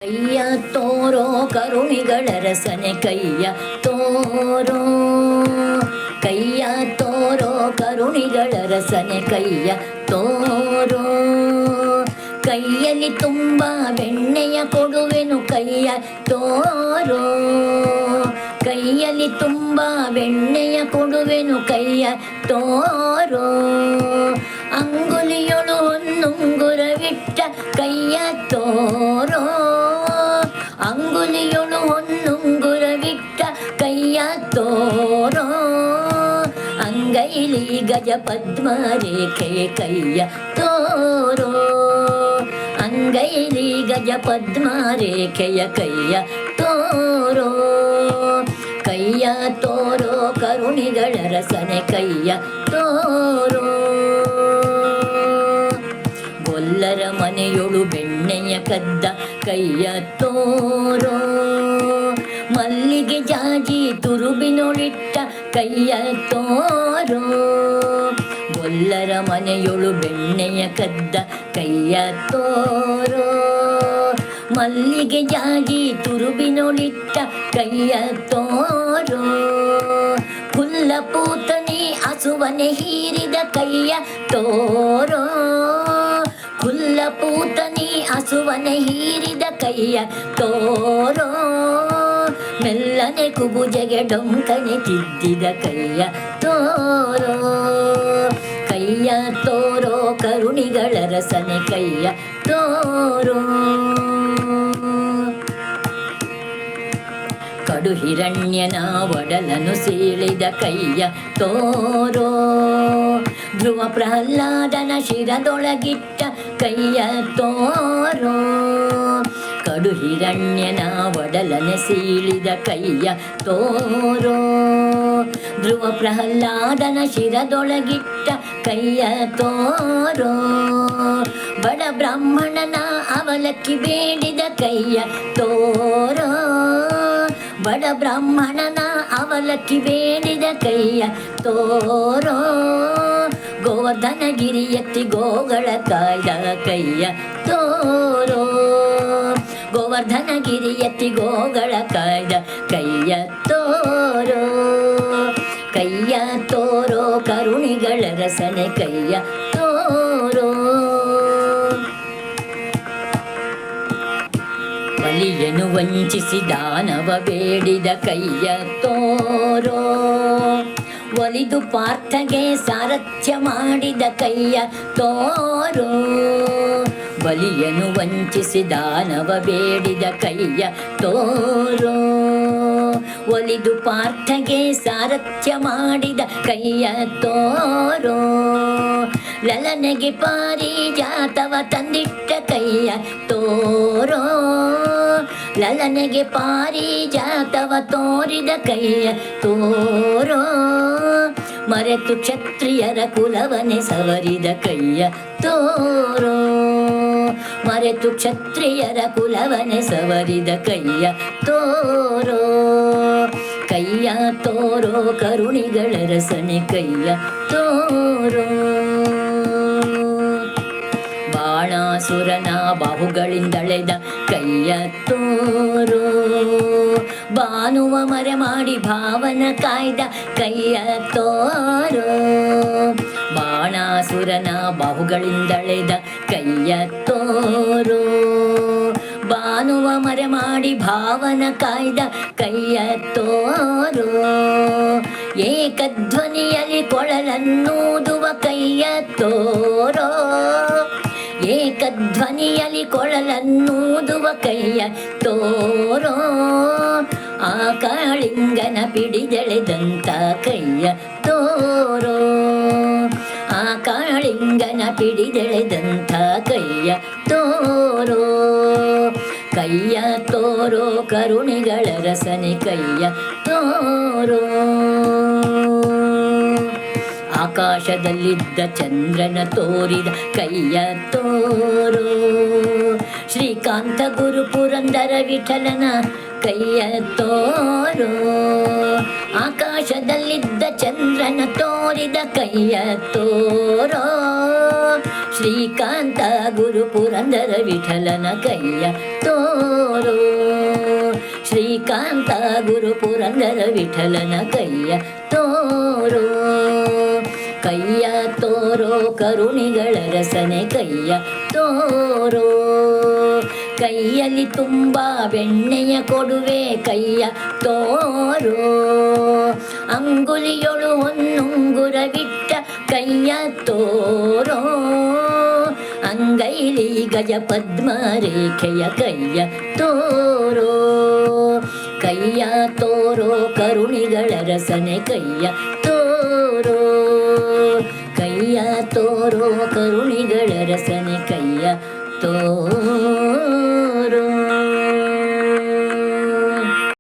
ಕೈಯ ತೋರೋ ಕರುಣಿಗಳ ರಸನೆ ಕೈಯ ತೋರೋ, ಕೈಯ ತೋರೋ ಕರುಣಿಗಳ ರಸನೆ ಕೈಯ ತೋರೋ. ಕೈಯಲ್ಲಿ ತುಂಬ ಬೆಣ್ಣೆಯ ಕೊಡುವೆನು ಕೈಯ ತೋರೋ, ಕೈಯಲ್ಲಿ ತುಂಬ ಬೆಣ್ಣೆಯ ಕೊಡುವೆನು ಕೈಯ ತೋರೋ. ಅಂಗುಲಿಯೊಳು ಹೊನ್ನುಂಗುರವಿಟ್ಟ ಕೈಯ ತೋರೋ, ಅಂಗುಲಿಯೊಳು ಹೊನ್ನುಂಗುರವಿಟ್ಟ ಕೈಯ ತೋರೋ. ಅಂಗೈಲಿ ಗಜ ಪದ್ಮ ರೇಖೆ ಕೈಯ ತೋರೋ, ಅಂಗೈಲಿ ಗಜ ಪದ್ಮ ರೇಖೆಯ ಕೈಯ ತೋರೋ. ಕೈಯ ತೋರೋ ಕರುಣಿಗಳ ರಸನೆ ಕೈಯ ತೋರೋ. ಗೊಲ್ಲರ ಮನೆಯೊಳು ಬೆಣ್ಣೆಯ ಕದ್ದ ಕೈಯ ತೋರೋ, ಮಲ್ಲಿಗೆ ಜಾಜಿ ತುರುಬಿನೊಳಿಟ್ಟ ಕೈಯ ತೋರೋ. ಗೊಲ್ಲರ ಮನೆಯೊಳು ಬೆಣ್ಣೆಯ ಕದ್ದ ಕೈಯ ತೋರೋ, ಮಲ್ಲಿಗೆ ಜಾಜಿ ತುರುಬಿನೊಳಿಟ್ಟ ಕೈಯ ತೋರೋ. ಹುಲ್ಲ ಪೂತನಿ ಹಸುವನೆ ಹೀರಿದ ಕೈಯ ತೋರೋ, ಹುಲ್ಲ ಪೂತನಿ ಹಸುವನೆ ಹೀರಿದ ಕೈಯ ತೋರೋ. ಮೆಲ್ಲನೆ ಕುಬುಜೆಗೆ ಡೊಂಕನೆ ತಿದ್ದಿದ ಕೈಯ ತೋರೋ. ಕೈಯ ತೋರೋ ಕರುಣಿಗಳ ರಸನೆ ಕೈಯ ತೋರೋ. ಕಡು ಹಿರಣ್ಯನ ಒಡಲನು ಸೀಳಿದ ಕೈಯ ತೋರೋ, ಧ್ರುವ ಪ್ರಹ್ಲಾದನ ಶಿರದೊಳಗಿಟ್ಟ ಕೈಯ ತೋರೋ. ಕಡು ಹಿರಣ್ಯನ ಒಡಲನೆ ಸೀಳಿದ ಕೈಯ ತೋರೋ, ಧ್ರುವ ಪ್ರಹ್ಲಾದನ ಶಿರದೊಳಗಿಟ್ಟ ಕೈಯ ತೋರೋ. ಬಡ ಬ್ರಾಹ್ಮಣನ ಅವಲಕ್ಕಿ ಬೇಡಿದ ಕೈಯ ತೋರೋ, ಬಡ ಬ್ರಾಹ್ಮಣನ ಅವಲಕ್ಕಿ ಬೇಡಿದ ಕೈಯ ತೋರೋ. ಗೋವರ್ಧನಗಿರಿ ಎತ್ತಿ ಗೋಗಳ ಕಾಯ್ದ ಕೈಯ ತೋರೋ, ಗೋವರ್ಧನಗಿರಿ ಎತ್ತಿ ಗೋಗಳ ಕಾಯ್ದ ಕೈಯ ತೋರೋ. ಕೈಯ ತೋರೋ ಕರುಣಿಗಳ ರಸನೆ ಕೈಯ ತೋರೋ. ಬಲಿಯನು ವಂಚಿಸಿ ದಾನವ ಬೇಡಿದ ಕೈಯ ತೋರೋ, ಒಲಿದು ಪಾರ್ಥಗೆ ಸಾರಥ್ಯ ಮಾಡಿದ ಕೈಯ ತೋರೋ. ಬಲಿಯನು ವಂಚಿಸಿ ದಾನವ ಬೇಡಿದ ಕೈಯ ತೋರೋ, ಒಲಿದು ಪಾರ್ಥಗೆ ಸಾರಥ್ಯ ಮಾಡಿದ ಕೈಯ ತೋರೋ. ಲಲನೆಗೆ ಪಾರಿಜಾತವ ತಂದಿಟ್ಟ ಕೈಯ ತೋರೋ, ಲಲನೆಗೆ ಪಾರಿಜಾತವ ತೋರಿದ ಕೈಯ ತೋರೋ. ಮರೆತು ಕ್ಷತ್ರಿಯರ ಕುಲವನೆ ಸವರಿದ ಕೈಯ ತೋರೋ, ಮರೆತು ಕ್ಷತ್ರಿಯರ ಕುಲವನೆ ಸವರಿದ ಕೈಯ ತೋರೋ. ಕೈಯ ತೋರೋ ಕರುಣಿಗಳ ರಸನೆ ಕೈಯ ತೋರೋ. ಬಾಣಾಸುರನ ಬಾಹುಗಳಿಂದಳೆದ ಕೈಯ ತೋರೋ, ಬಾನುವ ಮರೆ ಮಾಡಿ ಭಾವನ ಕಾಯ್ದ ಕೈಯ ತೋರೋ. ಬಾಣಾಸುರನ ಬಾಹುಗಳಿಂದಳೆದ ಕೈಯ ತೋರೋ, ಬಾನುವ ಮರೆ ಮಾಡಿ ಭಾವನ ಕಾಯ್ದ ಕೈಯ ತೋರೋ. ಏಕಧ್ವನಿಯಲ್ಲಿ ಕೊಳಲನ್ನೂದುವ ಕೈಯ ತೋರೋ, ಏಕಧ್ವನಿಯಲ್ಲಿ ಕೊಳಲನ್ನೂದುವ ಕೈಯ ತೋರೋ. ಆ ಕಾಳಿಂಗನ ಪಿಡಿದೆಳೆದಂತ ಕೈಯ ತೋರೋ, ಆ ಕಾಳಿಂಗನ ಪಿಡಿದೆಳೆದಂಥ ಕೈಯ ತೋರೋ. ಕೈಯ ತೋರೋ ಕರುಣಿಗಳ ರಸನೆ ಕೈಯ ತೋರೋ. ಆಕಾಶದಲ್ಲಿದ್ದ ಚಂದ್ರನ ತೋರಿದ ಕೈಯ ತೋರೋ, ಶ್ರೀಕಾಂತ ಗುರು ಪುರಂದರ ವಿಠಲನ ಕೈಯ ತೋರೋ. ಆಕಾಶದಲ್ಲಿದ್ದ ಚಂದ್ರನ ತೋರಿದ ಕೈಯ ತೋರೋ. ಶ್ರೀಕಾಂತ ಗುರು ಪುರಂದರ ವಿಠಲನ ಕೈಯ ತೋರೋ. ಶ್ರೀಕಾಂತ ಗುರು ಪುರಂದರ ವಿಠಲನ ಕೈಯ ತೋರೋ. ಕೈಯ ತೋರೋ ಕರುಣಿಗಳ ರಸನೆ ಕೈಯ ತೋರೋ. ಕೈಯಲ್ಲಿ ತುಂಬ ಬೆಣ್ಣೆಯ ಕೊಡುವೆ ಕೈಯ ತೋರೋ. ಅಂಗುಲಿಯೊಳು ಹೊನ್ನುಂಗುರವಿಟ್ಟ ಕೈಯ ತೋರೋ. ಅಂಗೈಲಿ ಗಜ ಪದ್ಮ ರೇಖೆಯ ಕೈಯ ತೋರೋ. ಕೈಯ ತೋರೋ ಕರುಣಿಗಳ ರಸನೆ ಕೈಯ ತೋರೋ. ಕೈಯ ತೋರೋ ಕರುಣಿಗಳ ರಸನೆ ಕೈಯ ತೋರೋ.